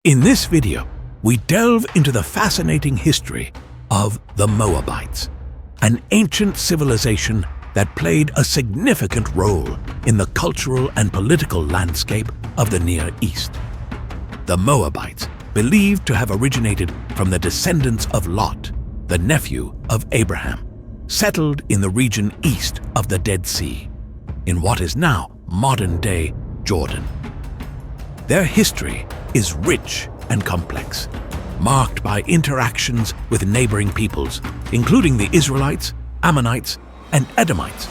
In this video, we delve into the fascinating history of the Moabites, an ancient civilization that played a significant role in the cultural and political landscape of the Near East. The Moabites, believed to have originated from the descendants of Lot, the nephew of Abraham, settled in the region east of the Dead Sea, in what is now modern-day Jordan. Their history is rich and complex, marked by interactions with neighboring peoples, including the Israelites, Ammonites, and Edomites.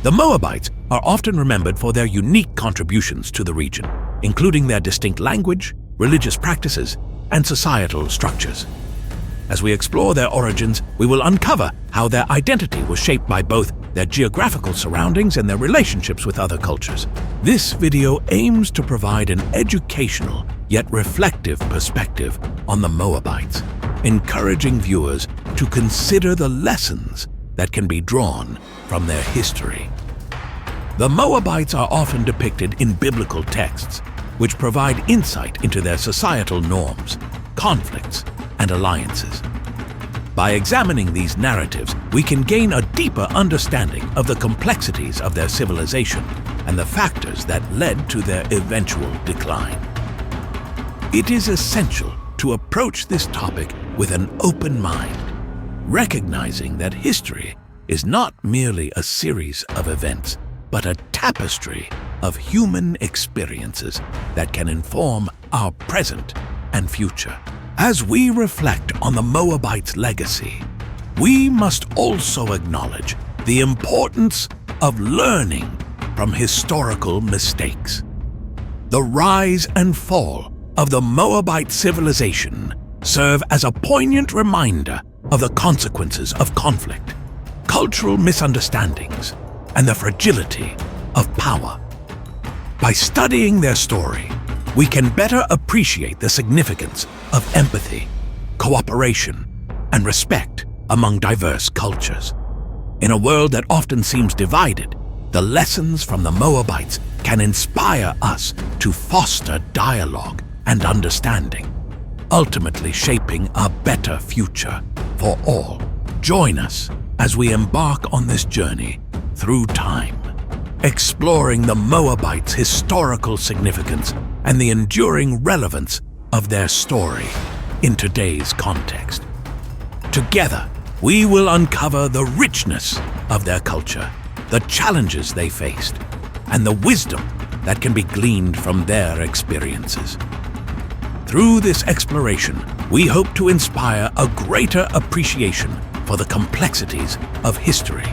The Moabites are often remembered for their unique contributions to the region, including their distinct language, religious practices, and societal structures. As we explore their origins, we will uncover how their identity was shaped by both their geographical surroundings and their relationships with other cultures. This video aims to provide an educational yet reflective perspective on the Moabites, encouraging viewers to consider the lessons that can be drawn from their history. The Moabites are often depicted in biblical texts, which provide insight into their societal norms, conflicts, and alliances. By examining these narratives, we can gain a deeper understanding of the complexities of their civilization and the factors that led to their eventual decline. It is essential to approach this topic with an open mind, recognizing that history is not merely a series of events, but a tapestry of human experiences that can inform our present and future. As we reflect on the Moabites' legacy, we must also acknowledge the importance of learning from historical mistakes. The rise and fall of the Moabite civilization serve as a poignant reminder of the consequences of conflict, cultural misunderstandings, and the fragility of power. By studying their story, we can better appreciate the significance of empathy, cooperation, and respect among diverse cultures. In a world that often seems divided, the lessons from the Moabites can inspire us to foster dialogue and understanding, ultimately shaping a better future for all. Join us as we embark on this journey through time, exploring the Moabites' historical significance and the enduring relevance of their story in today's context. Together, we will uncover the richness of their culture, the challenges they faced, and the wisdom that can be gleaned from their experiences. Through this exploration, we hope to inspire a greater appreciation for the complexities of history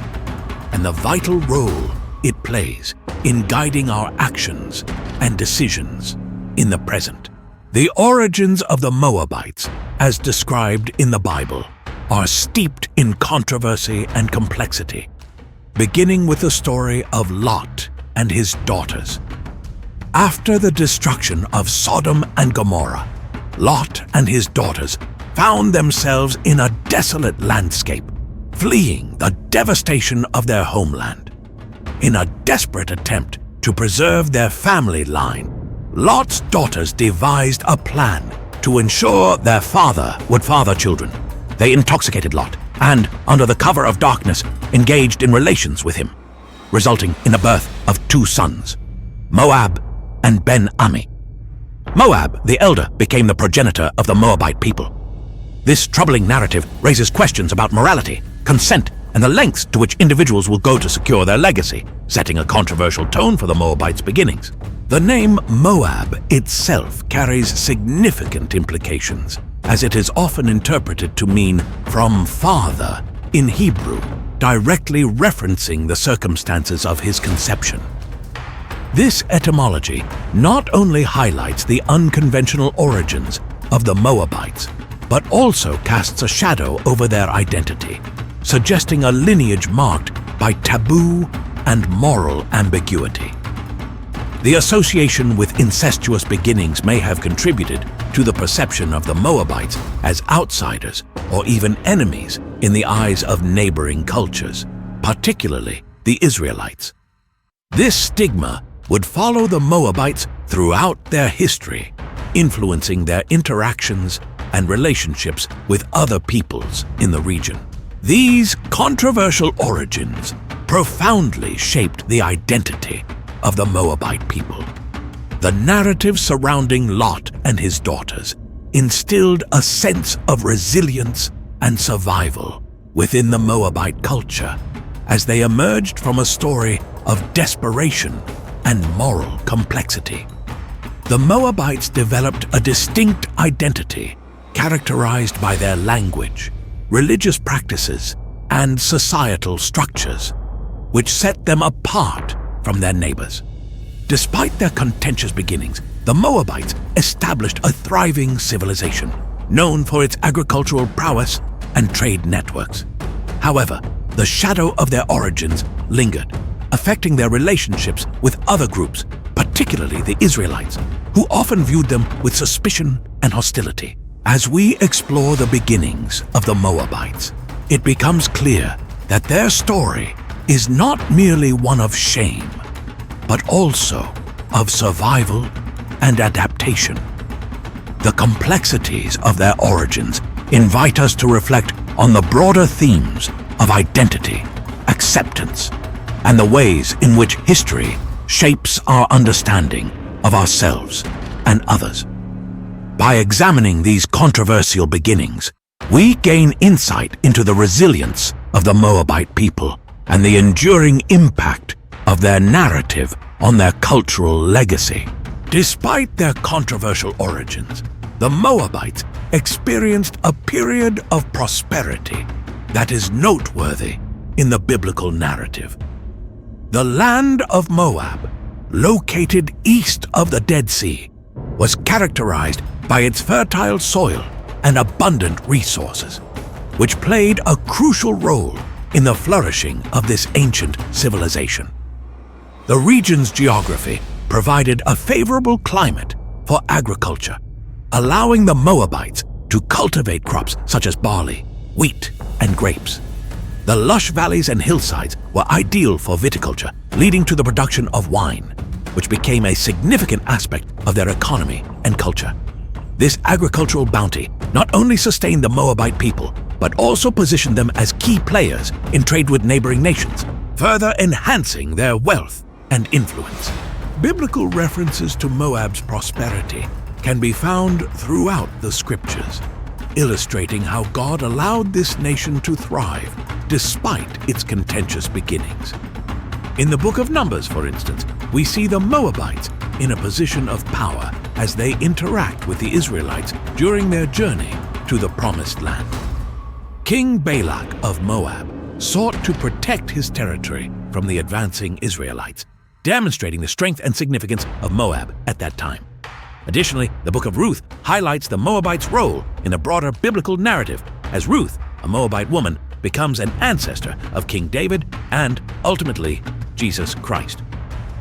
and the vital role it plays in guiding our actions and decisions in the present. The origins of the Moabites, as described in the Bible, are steeped in controversy and complexity, beginning with the story of Lot and his daughters. After the destruction of Sodom and Gomorrah, Lot and his daughters found themselves in a desolate landscape, fleeing the devastation of their homeland. In a desperate attempt to preserve their family line, Lot's daughters devised a plan to ensure their father would father children. They intoxicated Lot and, under the cover of darkness, engaged in relations with him, resulting in the birth of two sons, Moab and Ben-Ami. Moab, the elder, became the progenitor of the Moabite people. This troubling narrative raises questions about morality, consent, and the lengths to which individuals will go to secure their legacy, setting a controversial tone for the Moabites' beginnings. The name Moab itself carries significant implications, as it is often interpreted to mean "from father" in Hebrew, directly referencing the circumstances of his conception. This etymology not only highlights the unconventional origins of the Moabites, but also casts a shadow over their identity, suggesting a lineage marked by taboo and moral ambiguity. The association with incestuous beginnings may have contributed to the perception of the Moabites as outsiders or even enemies in the eyes of neighboring cultures, particularly the Israelites. This stigma would follow the Moabites throughout their history, influencing their interactions and relationships with other peoples in the region. These controversial origins profoundly shaped the identity of the Moabite people. The narrative surrounding Lot and his daughters instilled a sense of resilience and survival within the Moabite culture as they emerged from a story of desperation and moral complexity. The Moabites developed a distinct identity characterized by their language, religious practices, and societal structures, which set them apart from their neighbors. Despite their contentious beginnings, the Moabites established a thriving civilization, known for its agricultural prowess and trade networks. However, the shadow of their origins lingered, affecting their relationships with other groups, particularly the Israelites, who often viewed them with suspicion and hostility. As we explore the beginnings of the Moabites, it becomes clear that their story is not merely one of shame, but also of survival and adaptation. The complexities of their origins invite us to reflect on the broader themes of identity, acceptance, and the ways in which history shapes our understanding of ourselves and others. By examining these controversial beginnings, we gain insight into the resilience of the Moabite people and the enduring impact of their narrative on their cultural legacy. Despite their controversial origins, the Moabites experienced a period of prosperity that is noteworthy in the biblical narrative. The land of Moab, located east of the Dead Sea, was characterized by its fertile soil and abundant resources, which played a crucial role in the flourishing of this ancient civilization. The region's geography provided a favorable climate for agriculture, allowing the Moabites to cultivate crops such as barley, wheat, and grapes. The lush valleys and hillsides were ideal for viticulture, leading to the production of wine, which became a significant aspect of their economy and culture. This agricultural bounty not only sustained the Moabite people, but also positioned them as key players in trade with neighboring nations, further enhancing their wealth and influence. Biblical references to Moab's prosperity can be found throughout the scriptures, illustrating how God allowed this nation to thrive despite its contentious beginnings. In the book of Numbers, for instance, we see the Moabites in a position of power as they interact with the Israelites during their journey to the Promised Land. King Balak of Moab sought to protect his territory from the advancing Israelites, demonstrating the strength and significance of Moab at that time. Additionally, the book of Ruth highlights the Moabites' role in the broader biblical narrative, as Ruth, a Moabite woman, becomes an ancestor of King David and, ultimately, Jesus Christ.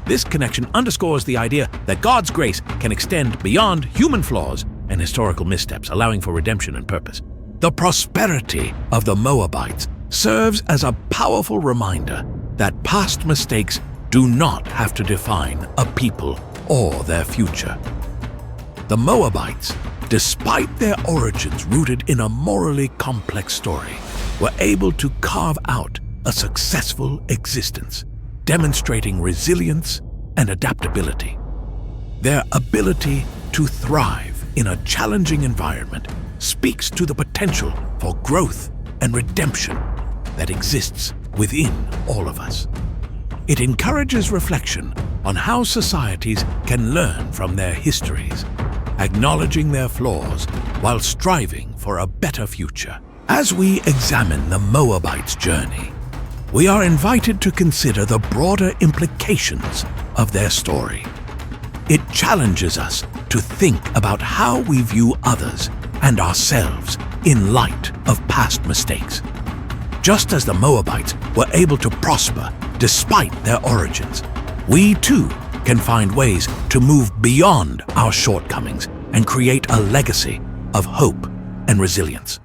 This connection underscores the idea that God's grace can extend beyond human flaws and historical missteps, allowing for redemption and purpose. The prosperity of the Moabites serves as a powerful reminder that past mistakes do not have to define a people or their future. The Moabites, despite their origins rooted in a morally complex story, were able to carve out a successful existence, demonstrating resilience and adaptability. Their ability to thrive in a challenging environment speaks to the potential for growth and redemption that exists within all of us. It encourages reflection on how societies can learn from their histories, acknowledging their flaws while striving for a better future. As we examine the Moabites' journey, we are invited to consider the broader implications of their story. It challenges us to think about how we view others and ourselves in light of past mistakes. Just as the Moabites were able to prosper despite their origins, we too can find ways to move beyond our shortcomings and create a legacy of hope and resilience.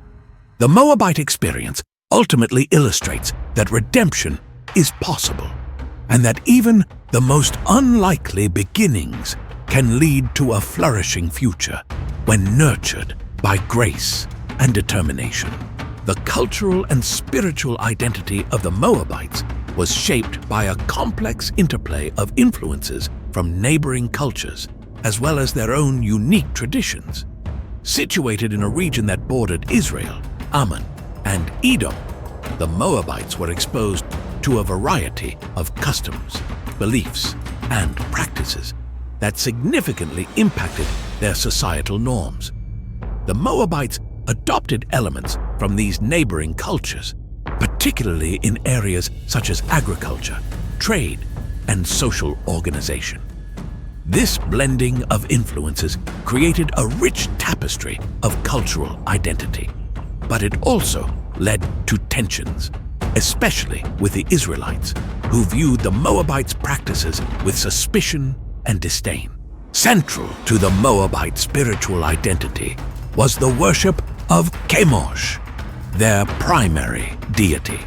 The Moabite experience ultimately illustrates that redemption is possible, and that even the most unlikely beginnings can lead to a flourishing future when nurtured by grace and determination. The cultural and spiritual identity of the Moabites was shaped by a complex interplay of influences from neighboring cultures, as well as their own unique traditions. Situated in a region that bordered Israel, Ammon, and Edom, the Moabites were exposed to a variety of customs, beliefs, and practices that significantly impacted their societal norms. The Moabites adopted elements from these neighboring cultures, particularly in areas such as agriculture, trade, and social organization. This blending of influences created a rich tapestry of cultural identity, but it also led to tensions, especially with the Israelites, who viewed the Moabites' practices with suspicion and disdain. Central to the Moabite spiritual identity was the worship of Chemosh, their primary deity.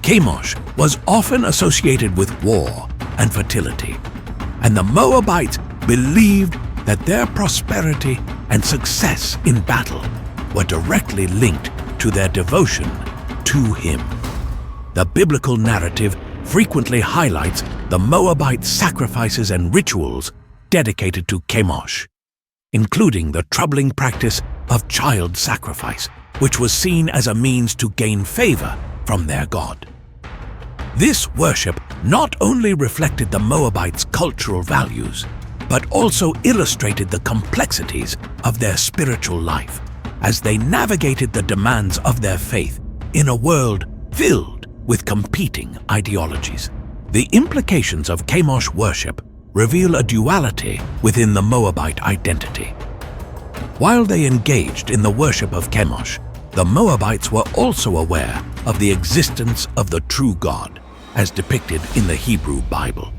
Chemosh was often associated with war and fertility, and the Moabites believed that their prosperity and success in battle were directly linked to their devotion to him. The biblical narrative frequently highlights the Moabite sacrifices and rituals dedicated to Chemosh, including the troubling practice of child sacrifice, which was seen as a means to gain favor from their god. This worship not only reflected the Moabites' cultural values, but also illustrated the complexities of their spiritual life as they navigated the demands of their faith in a world filled with competing ideologies. The implications of Chemosh worship reveal a duality within the Moabite identity. While they engaged in the worship of Chemosh, the Moabites were also aware of the existence of the true God, as depicted in the Hebrew Bible.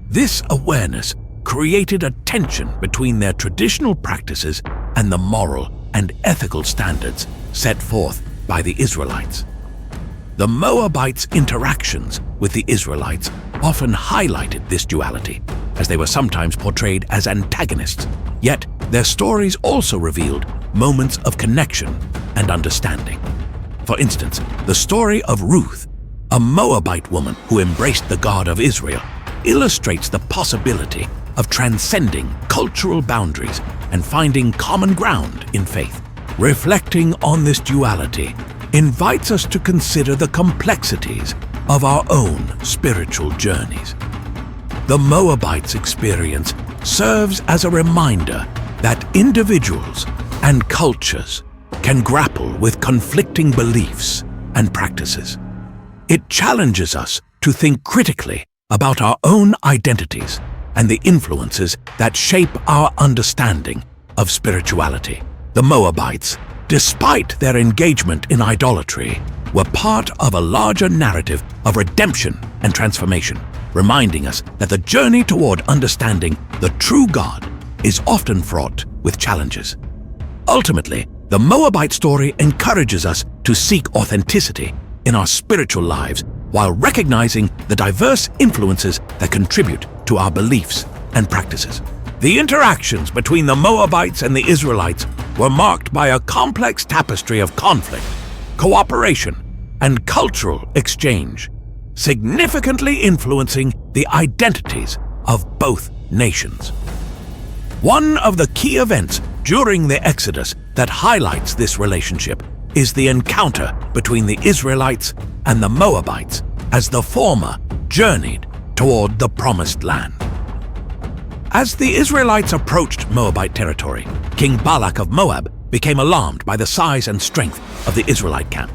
This awareness created a tension between their traditional practices and the moral and ethical standards set forth by the Israelites. The Moabites' interactions with the Israelites often highlighted this duality, as they were sometimes portrayed as antagonists, yet their stories also revealed moments of connection and understanding. For instance, the story of Ruth, a Moabite woman who embraced the God of Israel, illustrates the possibility of transcending cultural boundaries and finding common ground in faith. Reflecting on this duality invites us to consider the complexities of our own spiritual journeys. The Moabites' experience serves as a reminder that individuals and cultures can grapple with conflicting beliefs and practices. It challenges us to think critically about our own identities and the influences that shape our understanding of spirituality. The Moabites, despite their engagement in idolatry, were part of a larger narrative of redemption and transformation, reminding us that the journey toward understanding the true God is often fraught with challenges. Ultimately, the Moabite story encourages us to seek authenticity in our spiritual lives while recognizing the diverse influences that contribute to our beliefs and practices. The interactions between the Moabites and the Israelites were marked by a complex tapestry of conflict, cooperation, and cultural exchange, significantly influencing the identities of both nations. One of the key events during the Exodus that highlights this relationship is the encounter between the Israelites and the Moabites as the former journeyed toward the Promised Land. As the Israelites approached Moabite territory, King Balak of Moab became alarmed by the size and strength of the Israelite camp.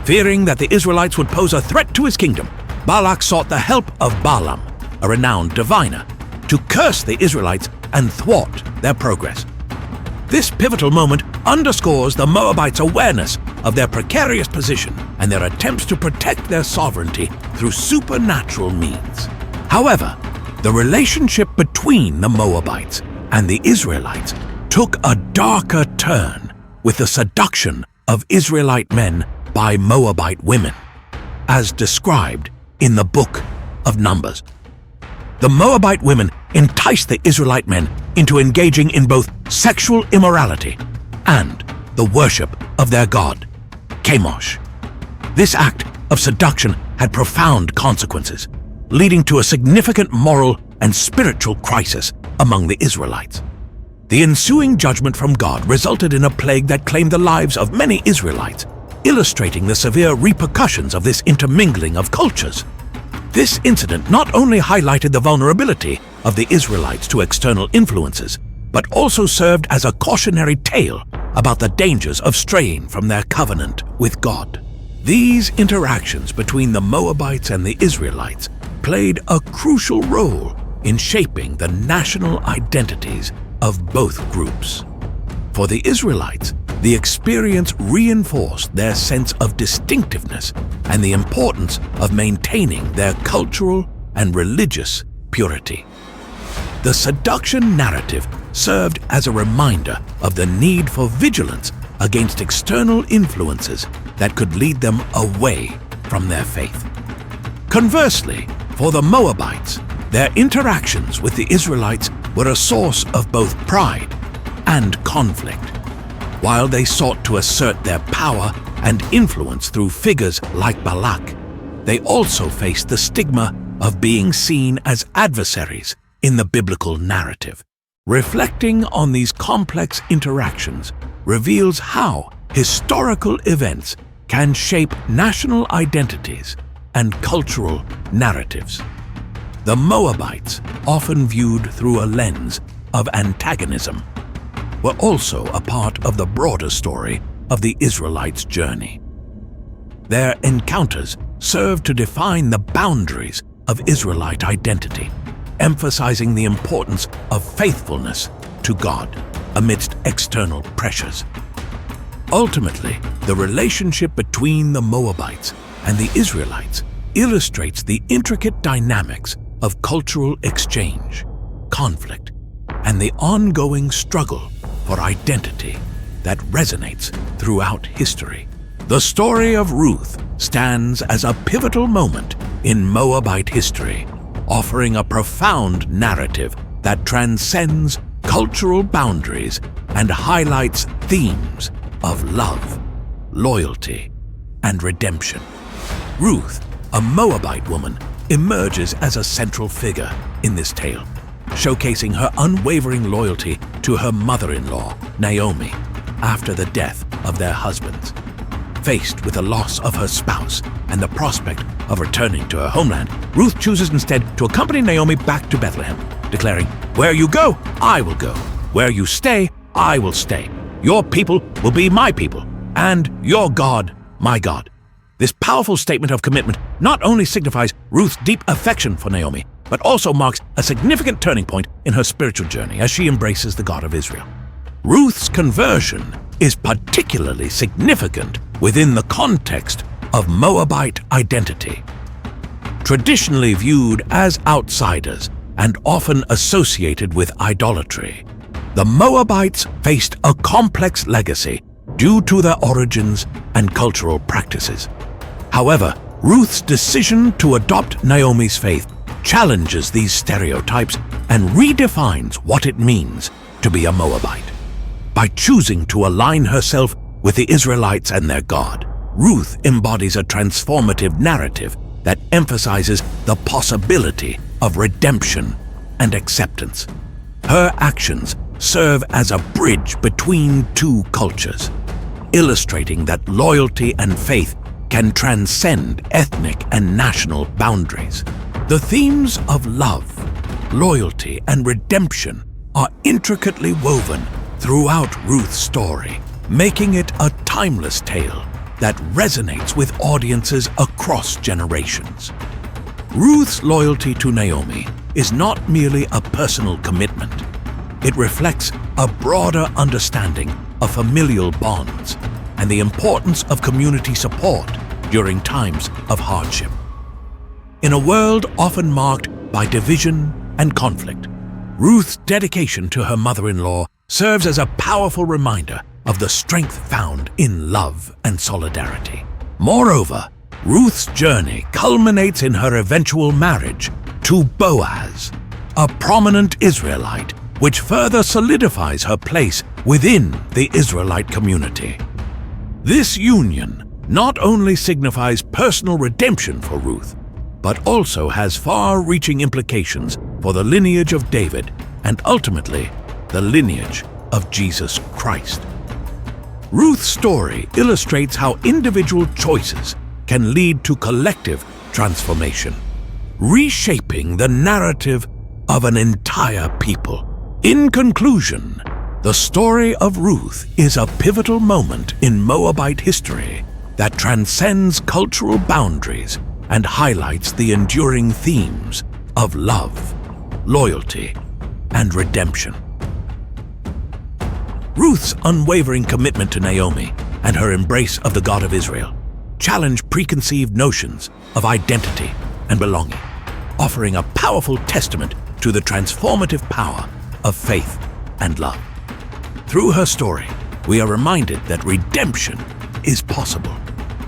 Fearing that the Israelites would pose a threat to his kingdom, Balak sought the help of Balaam, a renowned diviner, to curse the Israelites and thwart their progress. This pivotal moment underscores the Moabites' awareness of their precarious position and their attempts to protect their sovereignty through supernatural means. However, the relationship between the Moabites and the Israelites took a darker turn with the seduction of Israelite men by Moabite women, as described in the book of Numbers. The Moabite women enticed the Israelite men into engaging in both sexual immorality and the worship of their god, Chemosh. This act of seduction had profound consequences, leading to a significant moral and spiritual crisis among the Israelites. The ensuing judgment from God resulted in a plague that claimed the lives of many Israelites, illustrating the severe repercussions of this intermingling of cultures. This incident not only highlighted the vulnerability of the Israelites to external influences, but also served as a cautionary tale about the dangers of straying from their covenant with God. These interactions between the Moabites and the Israelites played a crucial role in shaping the national identities of both groups. For the Israelites, the experience reinforced their sense of distinctiveness and the importance of maintaining their cultural and religious purity. The seduction narrative served as a reminder of the need for vigilance against external influences that could lead them away from their faith. Conversely, for the Moabites, their interactions with the Israelites were a source of both pride and conflict. While they sought to assert their power and influence through figures like Balak, they also faced the stigma of being seen as adversaries in the biblical narrative. Reflecting on these complex interactions reveals how historical events can shape national identities and cultural narratives. The Moabites, often viewed through a lens of antagonism, were also a part of the broader story of the Israelites' journey. Their encounters served to define the boundaries of Israelite identity, emphasizing the importance of faithfulness to God amidst external pressures. Ultimately, the relationship between the Moabites and the Israelites illustrates the intricate dynamics of cultural exchange, conflict, and the ongoing struggle for identity that resonates throughout history. The story of Ruth stands as a pivotal moment in Moabite history, offering a profound narrative that transcends cultural boundaries and highlights themes of love, loyalty, and redemption. Ruth, a Moabite woman, emerges as a central figure in this tale, showcasing her unwavering loyalty to her mother-in-law, Naomi, after the death of their husbands. Faced with the loss of her spouse and the prospect of returning to her homeland, Ruth chooses instead to accompany Naomi back to Bethlehem, declaring, "Where you go, I will go. Where you stay, I will stay. Your people will be my people, and your God, my God." This powerful statement of commitment not only signifies Ruth's deep affection for Naomi, but also marks a significant turning point in her spiritual journey as she embraces the God of Israel. Ruth's conversion is particularly significant within the context of Moabite identity. Traditionally viewed as outsiders and often associated with idolatry, the Moabites faced a complex legacy due to their origins and cultural practices. However, Ruth's decision to adopt Naomi's faith challenges these stereotypes and redefines what it means to be a Moabite. By choosing to align herself with the Israelites and their God, Ruth embodies a transformative narrative that emphasizes the possibility of redemption and acceptance. Her actions serve as a bridge between two cultures, illustrating that loyalty and faith can transcend ethnic and national boundaries. The themes of love, loyalty, and redemption are intricately woven throughout Ruth's story, making it a timeless tale that resonates with audiences across generations. Ruth's loyalty to Naomi is not merely a personal commitment. It reflects a broader understanding of familial bonds and the importance of community support during times of hardship. In a world often marked by division and conflict, Ruth's dedication to her mother-in-law serves as a powerful reminder of the strength found in love and solidarity. Moreover, Ruth's journey culminates in her eventual marriage to Boaz, a prominent Israelite, which further solidifies her place within the Israelite community. This union not only signifies personal redemption for Ruth, but also has far-reaching implications for the lineage of David and ultimately the lineage of Jesus Christ. Ruth's story illustrates how individual choices can lead to collective transformation, reshaping the narrative of an entire people. In conclusion, the story of Ruth is a pivotal moment in Moabite history that transcends cultural boundaries and highlights the enduring themes of love, loyalty, and redemption. Ruth's unwavering commitment to Naomi and her embrace of the God of Israel challenge preconceived notions of identity and belonging, offering a powerful testament to the transformative power of faith and love. Through her story, we are reminded that redemption is possible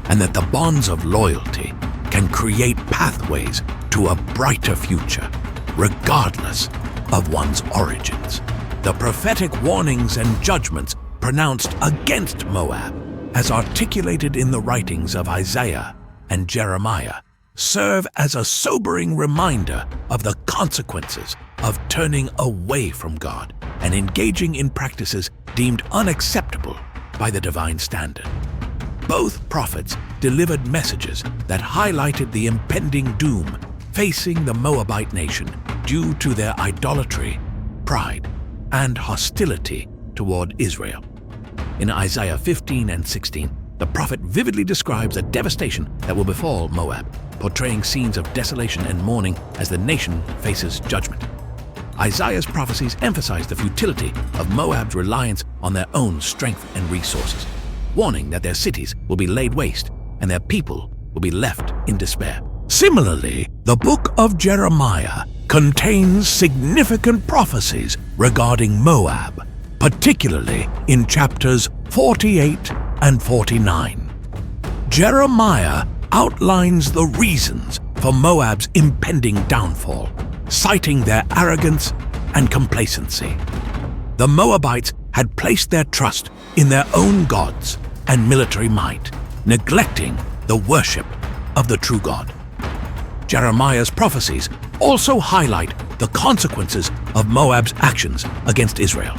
and that the bonds of loyalty can create pathways to a brighter future, regardless of one's origins. The prophetic warnings and judgments pronounced against Moab, as articulated in the writings of Isaiah and Jeremiah, serve as a sobering reminder of the consequences of turning away from God and engaging in practices deemed unacceptable by the divine standard. Both prophets delivered messages that highlighted the impending doom facing the Moabite nation due to their idolatry, pride, and hostility toward Israel. In Isaiah 15 and 16, the prophet vividly describes the devastation that will befall Moab, portraying scenes of desolation and mourning as the nation faces judgment. Isaiah's prophecies emphasize the futility of Moab's reliance on their own strength and resources, warning that their cities will be laid waste and their people will be left in despair. Similarly, the book of Jeremiah contains significant prophecies regarding Moab, particularly in chapters 48 and 49. Jeremiah outlines the reasons for Moab's impending downfall, citing their arrogance and complacency. The Moabites had placed their trust in their own gods and military might, neglecting the worship of the true God. Jeremiah's prophecies also highlight the consequences of Moab's actions against Israel,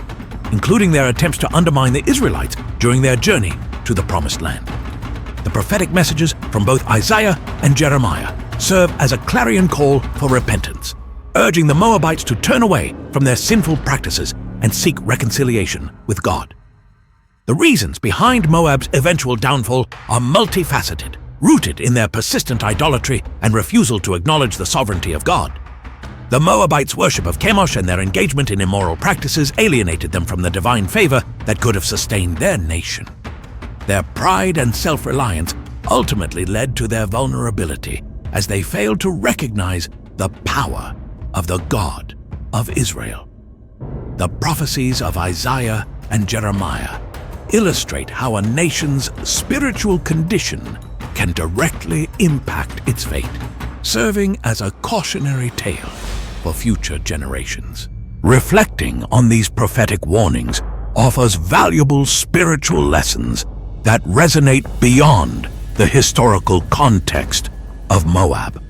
including their attempts to undermine the Israelites during their journey to the Promised Land. The prophetic messages from both Isaiah and Jeremiah serve as a clarion call for repentance, urging the Moabites to turn away from their sinful practices and seek reconciliation with God. The reasons behind Moab's eventual downfall are multifaceted, rooted in their persistent idolatry and refusal to acknowledge the sovereignty of God. The Moabites' worship of Chemosh and their engagement in immoral practices alienated them from the divine favor that could have sustained their nation. Their pride and self-reliance ultimately led to their vulnerability as they failed to recognize the power of the God of Israel. The prophecies of Isaiah and Jeremiah illustrate how a nation's spiritual condition can directly impact its fate, serving as a cautionary tale for future generations. Reflecting on these prophetic warnings offers valuable spiritual lessons that resonate beyond the historical context of Moab.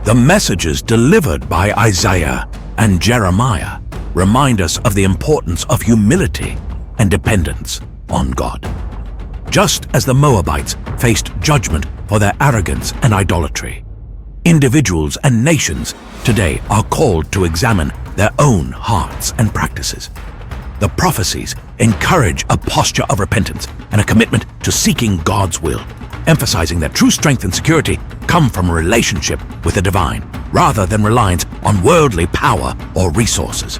The messages delivered by Isaiah and Jeremiah remind us of the importance of humility and dependence on God. Just as the Moabites faced judgment for their arrogance and idolatry, individuals and nations today are called to examine their own hearts and practices. The prophecies encourage a posture of repentance and a commitment to seeking God's will, emphasizing that true strength and security come from a relationship with the divine, rather than reliance on worldly power or resources.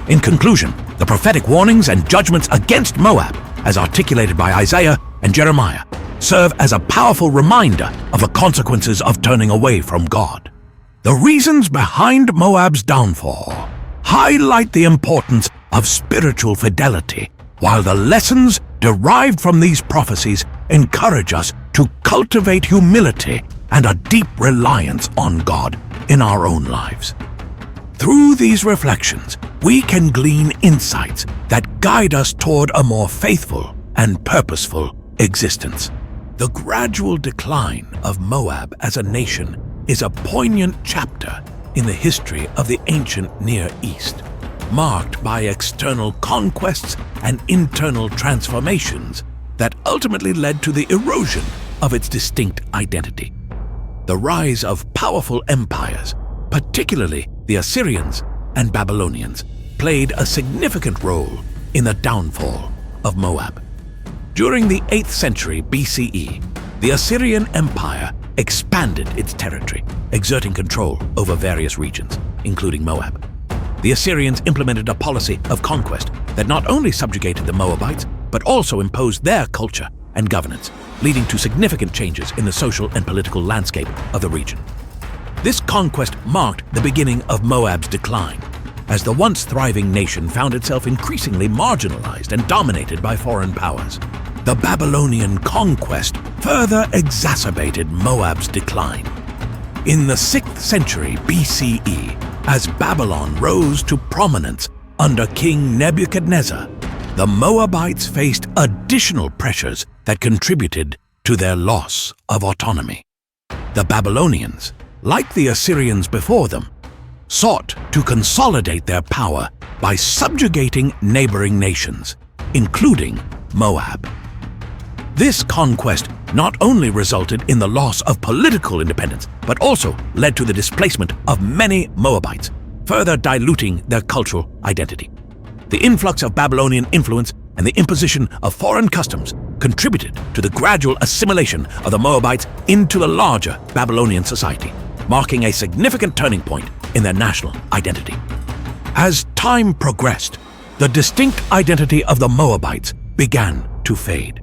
In conclusion, the prophetic warnings and judgments against Moab, as articulated by Isaiah and Jeremiah, serve as a powerful reminder of the consequences of turning away from God. The reasons behind Moab's downfall highlight the importance of spiritual fidelity, while the lessons derived from these prophecies encourage us to cultivate humility and a deep reliance on God in our own lives. Through these reflections, we can glean insights that guide us toward a more faithful and purposeful existence. The gradual decline of Moab as a nation is a poignant chapter in the history of the ancient Near East, marked by external conquests and internal transformations that ultimately led to the erosion of its distinct identity. The rise of powerful empires, particularly the Assyrians and Babylonians, played a significant role in the downfall of Moab. During the 8th century BCE, the Assyrian Empire expanded its territory, exerting control over various regions, including Moab. The Assyrians implemented a policy of conquest that not only subjugated the Moabites, but also imposed their culture and governance, leading to significant changes in the social and political landscape of the region. This conquest marked the beginning of Moab's decline, as the once thriving nation found itself increasingly marginalized and dominated by foreign powers. The Babylonian conquest further exacerbated Moab's decline. In the 6th century BCE, as Babylon rose to prominence under King Nebuchadnezzar, the Moabites faced additional pressures that contributed to their loss of autonomy. The Babylonians, like the Assyrians before them, sought to consolidate their power by subjugating neighboring nations, including Moab. This conquest not only resulted in the loss of political independence, but also led to the displacement of many Moabites, further diluting their cultural identity. The influx of Babylonian influence and the imposition of foreign customs contributed to the gradual assimilation of the Moabites into the larger Babylonian society, marking a significant turning point in their national identity. As time progressed, the distinct identity of the Moabites began to fade.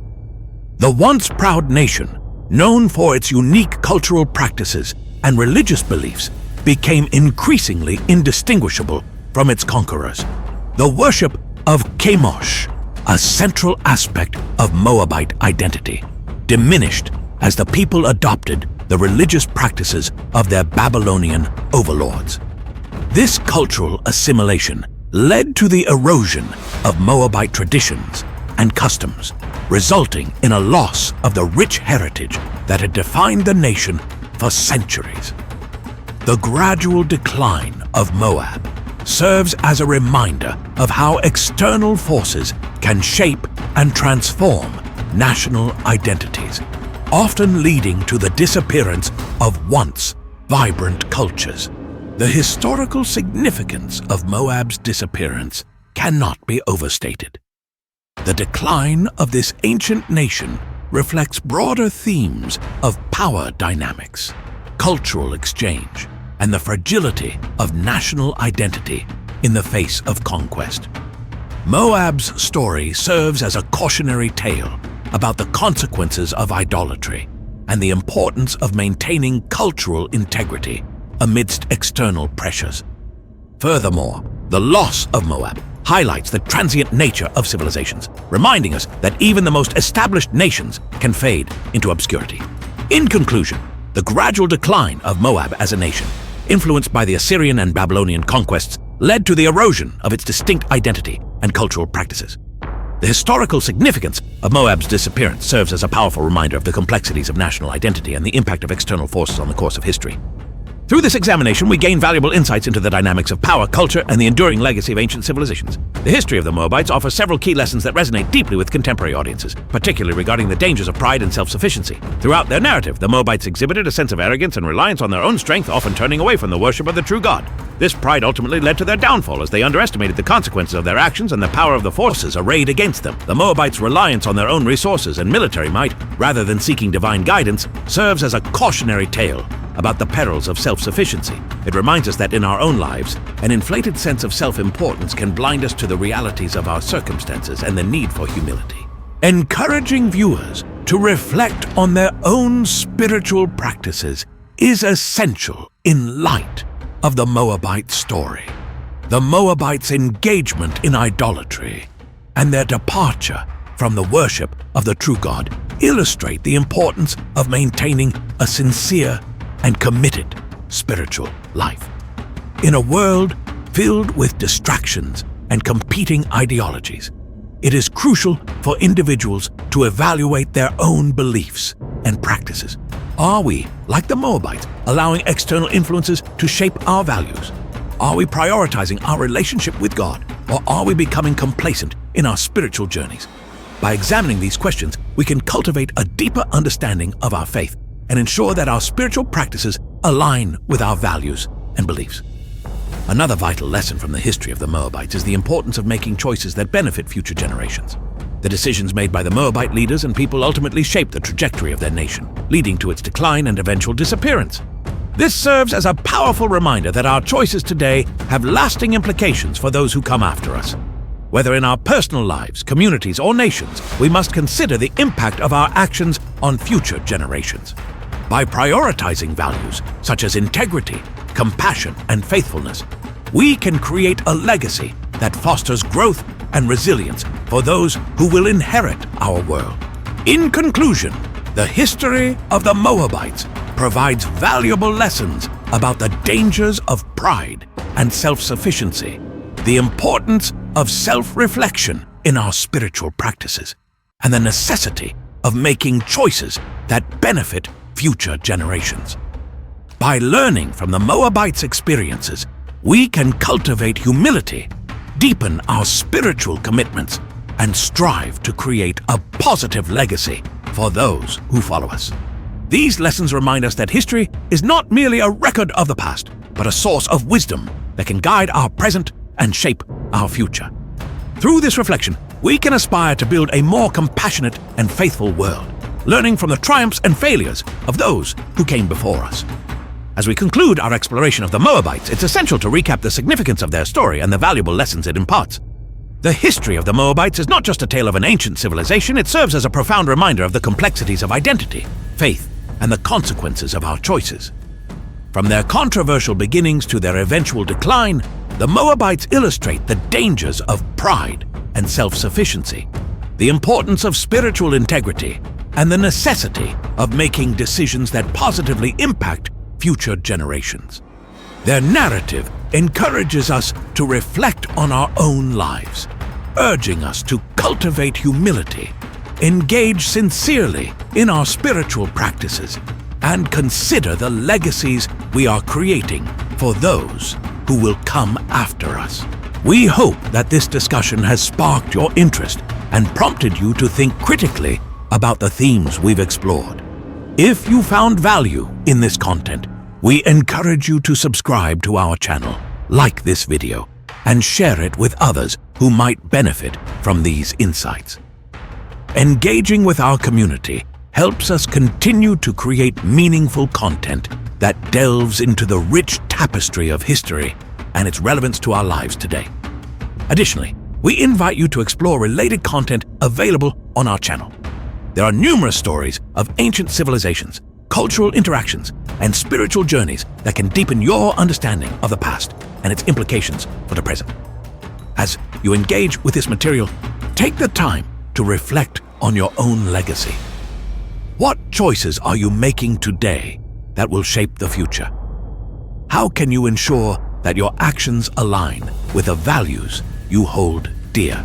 The once proud nation, known for its unique cultural practices and religious beliefs, became increasingly indistinguishable from its conquerors. The worship of Chemosh, a central aspect of Moabite identity, diminished as the people adopted the religious practices of their Babylonian overlords. This cultural assimilation led to the erosion of Moabite traditions and customs, resulting in a loss of the rich heritage that had defined the nation for centuries. The gradual decline of Moab serves as a reminder of how external forces can shape and transform national identities, often leading to the disappearance of once vibrant cultures. The historical significance of Moab's disappearance cannot be overstated. The decline of this ancient nation reflects broader themes of power dynamics, cultural exchange, and the fragility of national identity in the face of conquest. Moab's story serves as a cautionary tale about the consequences of idolatry and the importance of maintaining cultural integrity amidst external pressures. Furthermore, the loss of Moab highlights the transient nature of civilizations, reminding us that even the most established nations can fade into obscurity. In conclusion, the gradual decline of Moab as a nation, influenced by the Assyrian and Babylonian conquests, led to the erosion of its distinct identity and cultural practices. The historical significance of Moab's disappearance serves as a powerful reminder of the complexities of national identity and the impact of external forces on the course of history. Through this examination, we gain valuable insights into the dynamics of power, culture, and the enduring legacy of ancient civilizations. The history of the Moabites offers several key lessons that resonate deeply with contemporary audiences, particularly regarding the dangers of pride and self-sufficiency. Throughout their narrative, the Moabites exhibited a sense of arrogance and reliance on their own strength, often turning away from the worship of the true God. This pride ultimately led to their downfall as they underestimated the consequences of their actions and the power of the forces arrayed against them. The Moabites' reliance on their own resources and military might, rather than seeking divine guidance, serves as a cautionary tale about the perils of self-sufficiency. It reminds us that in our own lives, an inflated sense of self-importance can blind us to the realities of our circumstances and the need for humility. Encouraging viewers to reflect on their own spiritual practices is essential in light of the Moabite story. The Moabites' engagement in idolatry and their departure from the worship of the true God illustrate the importance of maintaining a sincere and committed spiritual life. In a world filled with distractions and competing ideologies. It is crucial for individuals to evaluate their own beliefs and practices. Are we, like the Moabites, allowing external influences to shape our values? Are we prioritizing our relationship with God, or are we becoming complacent in our spiritual journeys? By examining these questions, we can cultivate a deeper understanding of our faith and ensure that our spiritual practices align with our values and beliefs. Another vital lesson from the history of the Moabites is the importance of making choices that benefit future generations. The decisions made by the Moabite leaders and people ultimately shaped the trajectory of their nation, leading to its decline and eventual disappearance. This serves as a powerful reminder that our choices today have lasting implications for those who come after us. Whether in our personal lives, communities, or nations, we must consider the impact of our actions on future generations. By prioritizing values such as integrity, compassion, and faithfulness, we can create a legacy that fosters growth and resilience for those who will inherit our world. In conclusion, the history of the Moabites provides valuable lessons about the dangers of pride and self-sufficiency, the importance of self-reflection in our spiritual practices, and the necessity of making choices that benefit future generations. By learning from the Moabites' experiences, we can cultivate humility, deepen our spiritual commitments, and strive to create a positive legacy for those who follow us. These lessons remind us that history is not merely a record of the past, but a source of wisdom that can guide our present and shape our future. Through this reflection, we can aspire to build a more compassionate and faithful world, learning from the triumphs and failures of those who came before us. As we conclude our exploration of the Moabites, it's essential to recap the significance of their story and the valuable lessons it imparts. The history of the Moabites is not just a tale of an ancient civilization, it serves as a profound reminder of the complexities of identity, faith, and the consequences of our choices. From their controversial beginnings to their eventual decline, the Moabites illustrate the dangers of pride and self-sufficiency, the importance of spiritual integrity, and the necessity of making decisions that positively impact future generations. Their narrative encourages us to reflect on our own lives, urging us to cultivate humility, engage sincerely in our spiritual practices, and consider the legacies we are creating for those who will come after us. We hope that this discussion has sparked your interest and prompted you to think critically about the themes we've explored. If you found value in this content, we encourage you to subscribe to our channel, like this video, and share it with others who might benefit from these insights. Engaging with our community helps us continue to create meaningful content that delves into the rich tapestry of history and its relevance to our lives today. Additionally, we invite you to explore related content available on our channel. There are numerous stories of ancient civilizations, cultural interactions, and spiritual journeys that can deepen your understanding of the past and its implications for the present. As you engage with this material, take the time to reflect on your own legacy. What choices are you making today that will shape the future? How can you ensure that your actions align with the values you hold dear?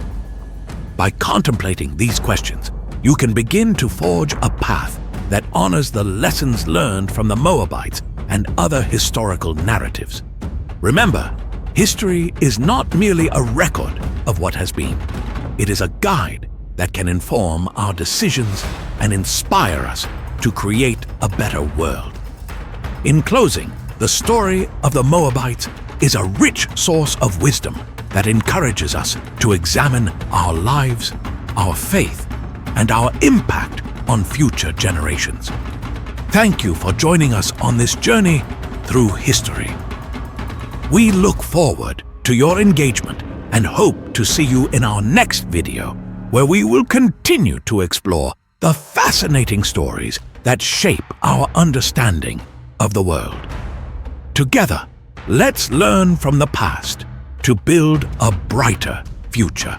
By contemplating these questions, you can begin to forge a path that honors the lessons learned from the Moabites and other historical narratives. Remember, history is not merely a record of what has been. It is a guide that can inform our decisions and inspire us to create a better world. In closing, the story of the Moabites is a rich source of wisdom that encourages us to examine our lives, our faith, and our impact on future generations. Thank you for joining us on this journey through history. We look forward to your engagement and hope to see you in our next video, where we will continue to explore the fascinating stories that shape our understanding of the world. Together, let's learn from the past to build a brighter future.